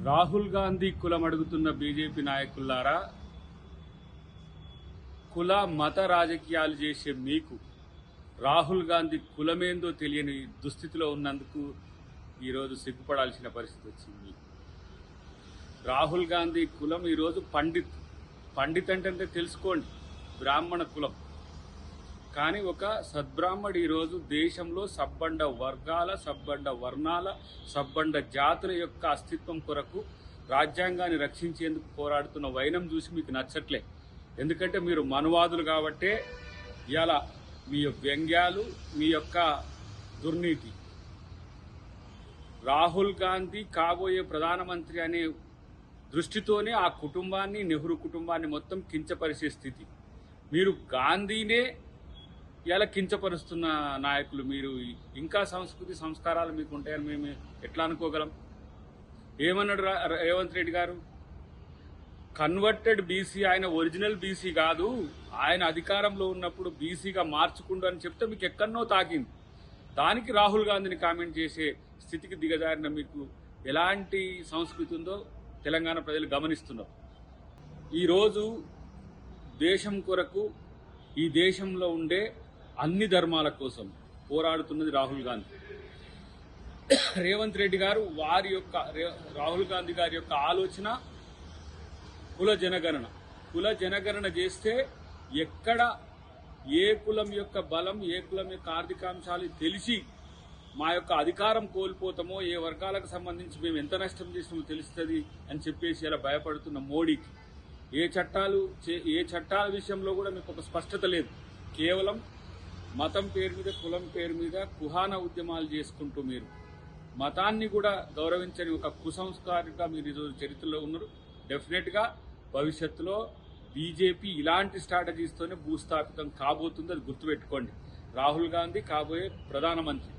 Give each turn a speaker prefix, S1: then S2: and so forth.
S1: రాహుల్ గాంధీ కులం అడుగుతున్న బీజేపీ నాయకులారా, కుల మత రాజకీయాలు చేసే మీకు రాహుల్ గాంధీ కులమేందో తెలియని దుస్థితిలో ఉన్నందుకు ఈరోజు సిగ్గుపడాల్సిన పరిస్థితి వచ్చింది. రాహుల్ గాంధీ కులం ఈరోజు పండిత్ అంటే తెలుసుకోండి, బ్రాహ్మణ కులం. కానీ ఒక సద్బ్రాహ్మడు ఈరోజు దేశంలో సబ్బండ వర్గాల, సబ్బండ వర్ణాల, సబ్బండ జాతుల యొక్క అస్తిత్వం కొరకు రాజ్యాంగాన్ని రక్షించేందుకు పోరాడుతున్న వైనం చూసి మీకు నచ్చట్లే. ఎందుకంటే మీరు మనువాదులు కాబట్టే ఇలా మీ వ్యంగ్యాలు, మీ యొక్క దుర్నీతి. రాహుల్ గాంధీ కాబోయే ప్రధానమంత్రి అనే దృష్టితోనే ఆ కుటుంబాన్ని, నెహ్రూ కుటుంబాన్ని మొత్తం కించపరిచే స్థితి. మీరు గాంధీనే ఇలా కించపరుస్తున్న నాయకులు. మీరు ఇంకా సంస్కృతి సంస్కారాలు మీకు ఉంటాయని మేము ఎట్లా అనుకోగలం? ఏమన్నాడు రేవంత్ రెడ్డి గారు? కన్వర్టెడ్ బీసీ, ఆయన ఒరిజినల్ బీసీ కాదు, ఆయన అధికారంలో ఉన్నప్పుడు బీసీగా మార్చుకుండు అని చెప్తే మీకు ఎక్కడనో తాకింది. దానికి రాహుల్ గాంధీని కామెంట్ చేసే స్థితికి దిగజారిన మీకు ఎలాంటి సంస్కృతి ఉందో తెలంగాణ ప్రజలు గమనిస్తున్నారు. ఈరోజు దేశం కొరకు, ఈ దేశంలో ఉండే అన్ని ధర్మాల కోసం పోరాడుతున్నది రాహుల్ గాంధీ. రేవంత్ రెడ్డి గారు రాహుల్ గాంధీ గారి యొక్క ఆలోచన కుల జనగణన చేస్తే ఎక్కడ ఏ కులం యొక్క బలం, ఏ కులం యొక్క ఆర్థికాంశాలు తెలిసి మా యొక్క అధికారం కోల్పోతామో, ఏ వర్గాలకు సంబంధించి మేము ఎంత నష్టం చేసినామో తెలుస్తుంది అని చెప్పేసి ఇలా భయపడుతున్న మోడీకి ఏ చట్టాల విషయంలో కూడా మీకు ఒక స్పష్టత లేదు. కేవలం మతం పేరు మీద, కులం పేరు మీద కుహాన ఉద్యమాలు చేసుకుంటూ మీరు మతాన్ని కూడా గౌరవించని ఒక కుసంస్కారిగా మీరు ఈరోజు చరిత్రలో ఉన్నారు. డెఫినెట్గా భవిష్యత్తులో బీజేపీ ఇలాంటి స్ట్రాటజీస్తోనే భూస్థాపితం కాబోతుంది, అది గుర్తుపెట్టుకోండి. రాహుల్ గాంధీ కాబోయే ప్రధానమంత్రి.